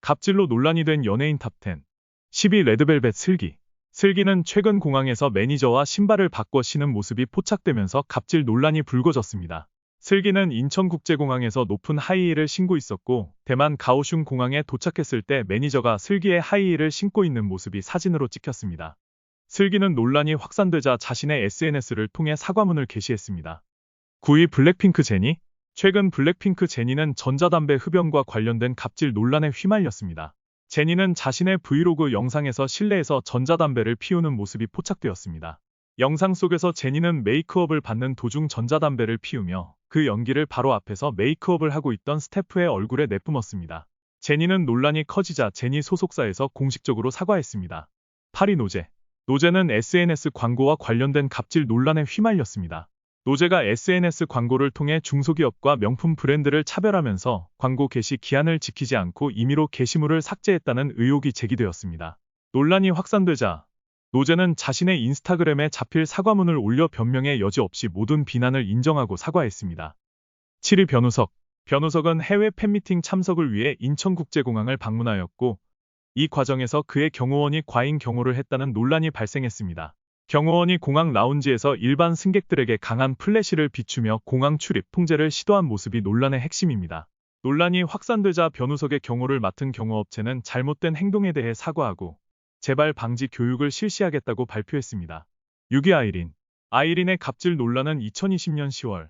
갑질로 논란이 된 연예인 탑10. 10위 레드벨벳 슬기. 슬기는 최근 공항에서 매니저와 신발을 바꿔 신은 모습이 포착되면서 갑질 논란이 불거졌습니다. 슬기는 인천국제공항에서 높은 하이힐을 신고 있었고, 대만 가오슝 공항에 도착했을 때 매니저가 슬기의 하이힐을 신고 있는 모습이 사진으로 찍혔습니다. 슬기는 논란이 확산되자 자신의 SNS를 통해 사과문을 게시했습니다. 9위 블랙핑크 제니. 최근 블랙핑크 제니는 전자담배 흡연과 관련된 갑질 논란에 휘말렸습니다. 제니는 자신의 브이로그 영상에서 실내에서 전자담배를 피우는 모습이 포착되었습니다. 영상 속에서 제니는 메이크업을 받는 도중 전자담배를 피우며 그 연기를 바로 앞에서 메이크업을 하고 있던 스태프의 얼굴에 내뿜었습니다. 제니는 논란이 커지자 제니 소속사에서 공식적으로 사과했습니다. 8위 노제. 노제는 SNS 광고와 관련된 갑질 논란에 휘말렸습니다. 노제가 SNS 광고를 통해 중소기업과 명품 브랜드를 차별하면서 광고 게시 기한을 지키지 않고 임의로 게시물을 삭제했다는 의혹이 제기되었습니다. 논란이 확산되자 노제는 자신의 인스타그램에 자필 사과문을 올려 변명의 여지 없이 모든 비난을 인정하고 사과했습니다. 7위 변우석. 변우석은 해외 팬미팅 참석을 위해 인천국제공항을 방문하였고, 이 과정에서 그의 경호원이 과잉 경호를 했다는 논란이 발생했습니다. 경호원이 공항 라운지에서 일반 승객들에게 강한 플래시를 비추며 공항 출입 통제를 시도한 모습이 논란의 핵심입니다. 논란이 확산되자 변우석의 경호를 맡은 경호업체는 잘못된 행동에 대해 사과하고 재발 방지 교육을 실시하겠다고 발표했습니다. 6위 아이린. 아이린의 갑질 논란은 2020년 10월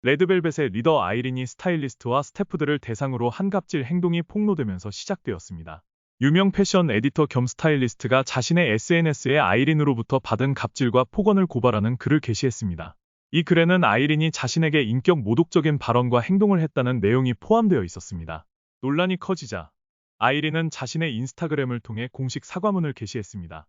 레드벨벳의 리더 아이린이 스타일리스트와 스태프들을 대상으로 한 갑질 행동이 폭로되면서 시작되었습니다. 유명 패션 에디터 겸 스타일리스트가 자신의 SNS에 아이린으로부터 받은 갑질과 폭언을 고발하는 글을 게시했습니다. 이 글에는 아이린이 자신에게 인격 모독적인 발언과 행동을 했다는 내용이 포함되어 있었습니다. 논란이 커지자 아이린은 자신의 인스타그램을 통해 공식 사과문을 게시했습니다.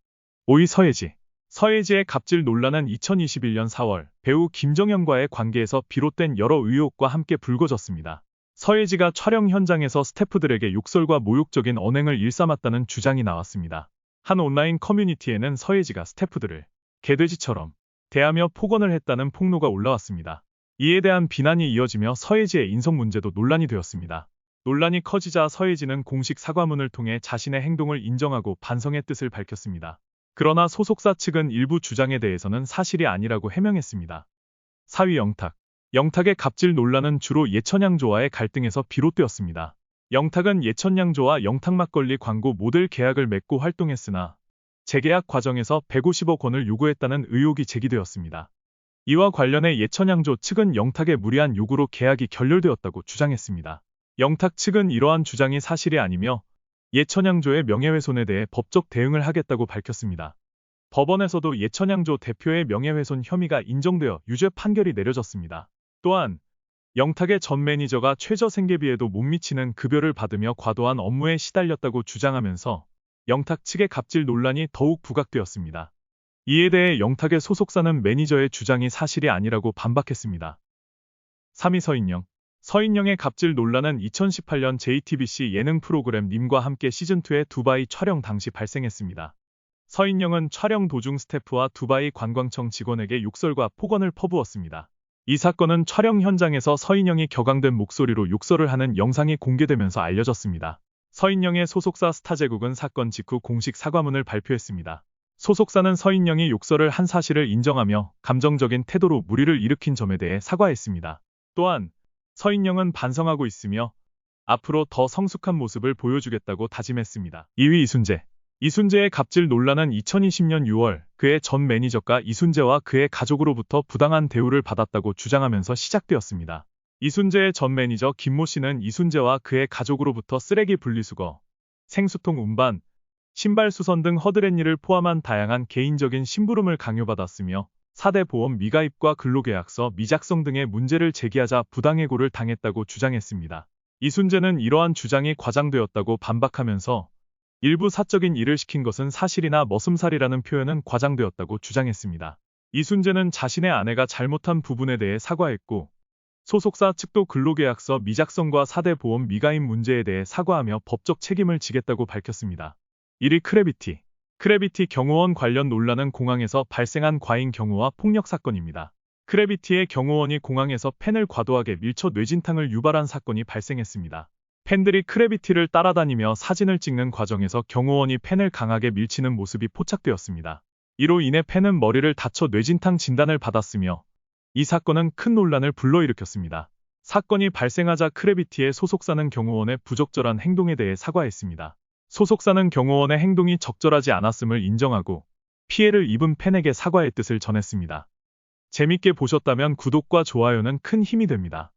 5위 서예지. 서예지의 갑질 논란은 2021년 4월 배우 김정현과의 관계에서 비롯된 여러 의혹과 함께 불거졌습니다. 서예지가 촬영 현장에서 스태프들에게 욕설과 모욕적인 언행을 일삼았다는 주장이 나왔습니다. 한 온라인 커뮤니티에는 서예지가 스태프들을 개돼지처럼 대하며 폭언을 했다는 폭로가 올라왔습니다. 이에 대한 비난이 이어지며 서예지의 인성 문제도 논란이 되었습니다. 논란이 커지자 서예지는 공식 사과문을 통해 자신의 행동을 인정하고 반성의 뜻을 밝혔습니다. 그러나 소속사 측은 일부 주장에 대해서는 사실이 아니라고 해명했습니다. 4위 영탁. 영탁의 갑질 논란은 주로 예천양조와의 갈등에서 비롯되었습니다. 영탁은 예천양조와 영탁막걸리 광고 모델 계약을 맺고 활동했으나 재계약 과정에서 150억 원을 요구했다는 의혹이 제기되었습니다. 이와 관련해 예천양조 측은 영탁의 무리한 요구로 계약이 결렬되었다고 주장했습니다. 영탁 측은 이러한 주장이 사실이 아니며 예천양조의 명예훼손에 대해 법적 대응을 하겠다고 밝혔습니다. 법원에서도 예천양조 대표의 명예훼손 혐의가 인정되어 유죄 판결이 내려졌습니다. 또한 영탁의 전 매니저가 최저 생계비에도 못 미치는 급여를 받으며 과도한 업무에 시달렸다고 주장하면서 영탁 측의 갑질 논란이 더욱 부각되었습니다. 이에 대해 영탁의 소속사는 매니저의 주장이 사실이 아니라고 반박했습니다. 3위 서인영. 서인영의 갑질 논란은 2018년 JTBC 예능 프로그램 님과 함께 시즌2의 두바이 촬영 당시 발생했습니다. 서인영은 촬영 도중 스태프와 두바이 관광청 직원에게 욕설과 폭언을 퍼부었습니다. 이 사건은 촬영 현장에서 서인영이 격앙된 목소리로 욕설을 하는 영상이 공개되면서 알려졌습니다. 서인영의 소속사 스타제국은 사건 직후 공식 사과문을 발표했습니다. 소속사는 서인영이 욕설을 한 사실을 인정하며 감정적인 태도로 물의를 일으킨 점에 대해 사과했습니다. 또한 서인영은 반성하고 있으며 앞으로 더 성숙한 모습을 보여주겠다고 다짐했습니다. 2위 이순재. 이순재의 갑질 논란은 2020년 6월 그의 전 매니저가 이순재와 그의 가족으로부터 부당한 대우를 받았다고 주장하면서 시작되었습니다. 이순재의 전 매니저 김모 씨는 이순재와 그의 가족으로부터 쓰레기 분리수거, 생수통 운반, 신발 수선 등 허드렛 일을 포함한 다양한 개인적인 심부름을 강요받았으며 4대 보험 미가입과 근로계약서 미작성 등의 문제를 제기하자 부당해고를 당했다고 주장했습니다. 이순재는 이러한 주장이 과장되었다고 반박하면서 일부 사적인 일을 시킨 것은 사실이나 머슴살이라는 표현은 과장되었다고 주장했습니다. 이순재는 자신의 아내가 잘못한 부분에 대해 사과했고 소속사 측도 근로계약서 미작성과 4대 보험 미가입 문제에 대해 사과하며 법적 책임을 지겠다고 밝혔습니다. 1위 크래비티. 크래비티 경호원 관련 논란은 공항에서 발생한 과잉 경호와 폭력 사건입니다. 크래비티의 경호원이 공항에서 팬을 과도하게 밀쳐 뇌진탕을 유발한 사건이 발생했습니다. 팬들이 크래비티를 따라다니며 사진을 찍는 과정에서 경호원이 팬을 강하게 밀치는 모습이 포착되었습니다. 이로 인해 팬은 머리를 다쳐 뇌진탕 진단을 받았으며 이 사건은 큰 논란을 불러일으켰습니다. 사건이 발생하자 크래비티의 소속사는 경호원의 부적절한 행동에 대해 사과했습니다. 소속사는 경호원의 행동이 적절하지 않았음을 인정하고 피해를 입은 팬에게 사과의 뜻을 전했습니다. 재밌게 보셨다면 구독과 좋아요는 큰 힘이 됩니다.